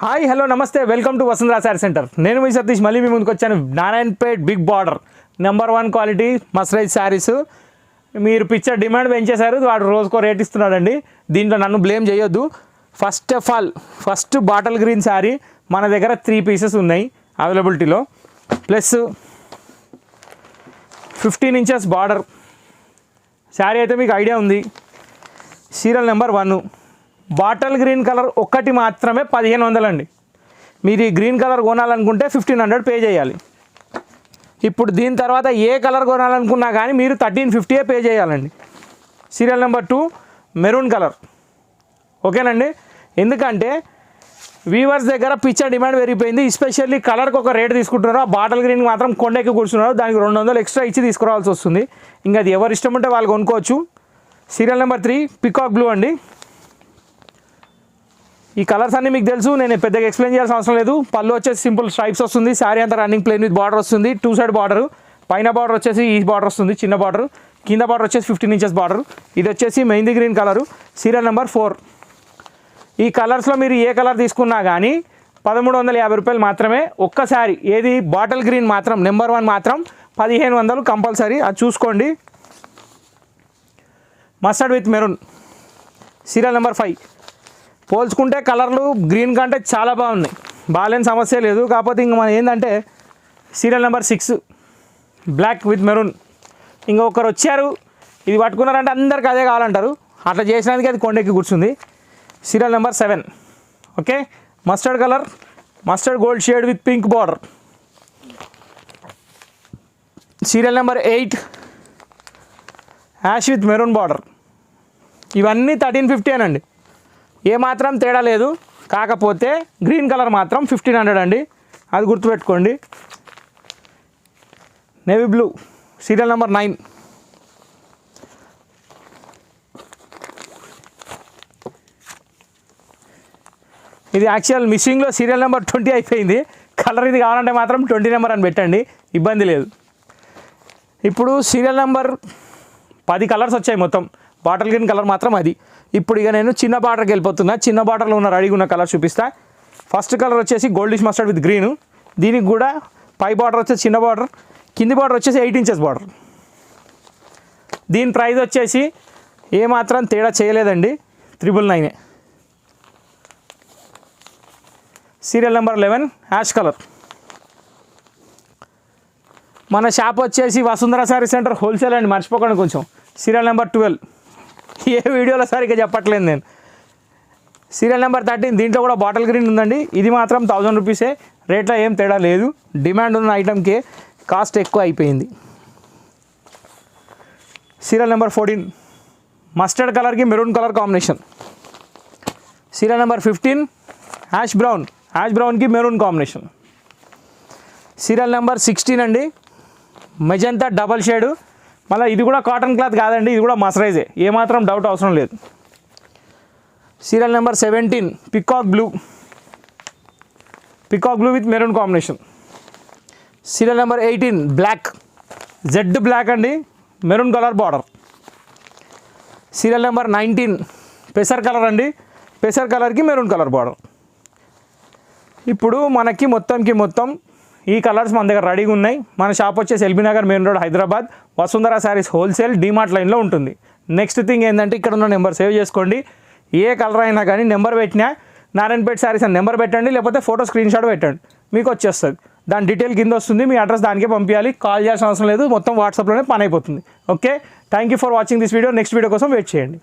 Hi hello నమస్తే welcome to Vasundhara sari centre. నేను మీ సతీష్ మళ్ళీ మీ ముందుకు వచ్చాను. Narayanpet big border number 1 quality మస్రైజ్ శారీస్. మీరు పిక్చర్ డిమాండ్ పెంచేశారు, వాడు రోజుకో రేట్ ఇస్తున్నాడండి. దీంట్లో నన్ను బ్లేమ్ చేయొద్దు. First of all first bottle green sari మన దగ్గర 3 పీసెస్ ఉన్నాయి అవైలబిలిటీలో. ప్లస్ 15 ఇంచెస్ బార్డర్ శారీ అయితే మీకు ఐడియా ఉంది. Serial number 1 bottle green colour ఒక్కటి మాత్రమే 1500 అండి. మీరు ఈ గ్రీన్ కలర్ కొనాలనుకుంటే 1500 పే చేయాలి. ఇప్పుడు దీని తర్వాత ఏ కలర్ కొనాలనుకున్నా కానీ మీరు 1350 పే చేయాలండి. Serial number 2 maroon colour. ఓకేనండి, ఎందుకంటే వీవర్స్ దగ్గర పిక్చర్ డిమాండ్ పెరిగిపోయింది. ఎస్పెషల్లీ కలర్కి ఒక రేట్ తీసుకుంటున్నారు, ఆ బాటిల్ గ్రీన్ మాత్రం కొండెక్కి కూర్చున్నారు. దానికి 200 ఎక్స్ట్రా ఇచ్చి తీసుకురావాల్సి వస్తుంది. ఇంకా అది ఎవరు ఇష్టం ఉంటే వాళ్ళు కొనుక్కోవచ్చు. సీరియల్ నెంబర్ 3 పికాక్ బ్లూ అండి. ఈ కలర్స్ అన్నీ మీకు తెలుసు, నేను పెద్దగా ఎక్స్ప్లెయిన్ చేయాల్సిన అవసరం లేదు. పళ్ళు వచ్చేసి సింపుల్ స్ట్రైప్స్ వస్తుంది. శారీ అంతా రన్నింగ్ ప్లెయిన్ విత్ బార్డర్ వస్తుంది. 2 సైడ్ బార్డర్, పైన బార్డర్ వచ్చేసి ఈ బార్డర్ వస్తుంది చిన్న బార్డర్, కింద బార్డర్ వచ్చేసి 15 ఇంచెస్ బార్డర్. ఇది వచ్చేసి mehndi green colour. Serial number 4. ఈ కలర్స్లో మీరు ఏ కలర్ తీసుకున్నా కానీ 1350 రూపాయలు మాత్రమే. ఒక్కసారి ఏది బాటిల్ గ్రీన్ మాత్రం నెంబర్ 1 మాత్రం 1500 కంపల్సరీ, అది చూసుకోండి. Mustard with maroon. Serial number 5. పోల్చుకుంటే కలర్లు గ్రీన్ కంటే చాలా బాగున్నాయి, బాగాలేని సమస్య లేదు. కాకపోతే ఇంక మనం ఏంటంటే serial number 6 black with maroon. ఇంకొకరు వచ్చారు ఇది పట్టుకున్నారంటే అందరికి అదే కావాలంటారు, అట్లా చేసినందుకు అది కొండెక్కి కూర్చుంది. Serial number 7. Okay, mustard colour, mustard gold shade with pink border. Serial number 8 ash with maroon border. ఇవన్నీ 1350 అనండి, ఏమాత్రం తేడా లేదు. కాకపోతే గ్రీన్ కలర్ మాత్రం 1500 అండి, అది గుర్తుపెట్టుకోండి. Navy blue. Serial number 9. ఇది యాక్చువల్ మిస్సింగ్లో సీరియల్ నెంబర్ 20 అయిపోయింది. కలర్ ఇది కావాలంటే మాత్రం 20 నెంబర్ అని పెట్టండి, ఇబ్బంది లేదు. ఇప్పుడు సీరియల్ నెంబర్ 10 కలర్స్ వచ్చాయి మొత్తం. బాటిల్ గ్రీన్ కలర్ మాత్రం అది. ఇప్పుడు ఇక నేను చిన్న బార్డర్కి వెళ్ళిపోతున్నా. చిన్న బార్డర్లో ఉన్న రెడీగా ఉన్న కలర్ చూపిస్తా. ఫస్ట్ కలర్ వచ్చేసి గోల్డిష్ మస్టర్డ్ విత్ గ్రీన్. దీనికి కూడా పై బార్డర్ వచ్చేసి చిన్న బార్డర్, కింది బార్డర్ వచ్చేసి 8 ఇంచెస్ బార్డర్. దీని ప్రైస్ వచ్చేసి ఏమాత్రం తేడా చేయలేదండి, 999. Serial number 11 ash colour. మన షాప్ వచ్చేసి వసుంధరా శారీ సెంటర్ హోల్సేల్ అండి, మర్చిపోకండి కొంచెం. Serial number 12. ఏ వీడియోలో సరిగ్గా చెప్పట్లేదు నేను. Serial number 13. దీంట్లో కూడా బాటిల్ గ్రీన్ ఉందండి. ఇది మాత్రం 1000 రూపీసే, రేట్లో ఏం తేడా లేదు. డిమాండ్ ఉన్న ఐటమ్కే కాస్ట్ ఎక్కువ అయిపోయింది. సీరియల్ నెంబర్ 14 మస్టర్డ్ కలర్కి maroon colour combination. Serial number 15 ash brown, ash బ్రౌన్కి మెరూన్ కాంబినేషన్. సీరియల్ నెంబర్ 16 అండి, మెజంతా డబల్ షేడు. మళ్ళీ ఇది కూడా కాటన్ క్లాత్ కాదండి, ఇది కూడా మస్రైజే, ఏమాత్రం డౌట్ అవసరం లేదు. Serial number 17 peacock blue, peacock blue with maroon combination. Serial number 18 black, jet black అండి, maroon colour border. Serial number 19 పెసర్ కలర్ అండి, పెసర్ కలర్కి మెరూన్ కలర్ బార్డర్. ఇప్పుడు మనకి మొత్తం ఈ కలర్స్ మన దగ్గర రెడీగా ఉన్నాయి. మన షాప్ వచ్చేసి LB Nagar main road Hyderabad, Vasundhara saris wholesale DMart లైన్లో ఉంటుంది. నెక్స్ట్ థింగ్ ఏంటంటే ఇక్కడ ఉన్న నెంబర్ సేవ్ చేసుకోండి. ఏ కలర్ అయినా కానీ నెంబర్ పెట్టినా నారాయణపేట్ శారీస్ అని నెంబర్ పెట్టండి, లేకపోతే ఫోటో స్క్రీన్ షాట్ పెట్టండి, మీకు వచ్చేస్తుంది. దాని డీటెయిల్ కింద వస్తుంది, మీ అడ్రస్ దానికే పంపించాలి, కాల్ చేయాల్సిన అవసరం లేదు, మొత్తం వాట్సాప్లోనే పని అయిపోతుంది. Okay, thank you for watching this video. Next video కోసం వెయిట్ చేయండి.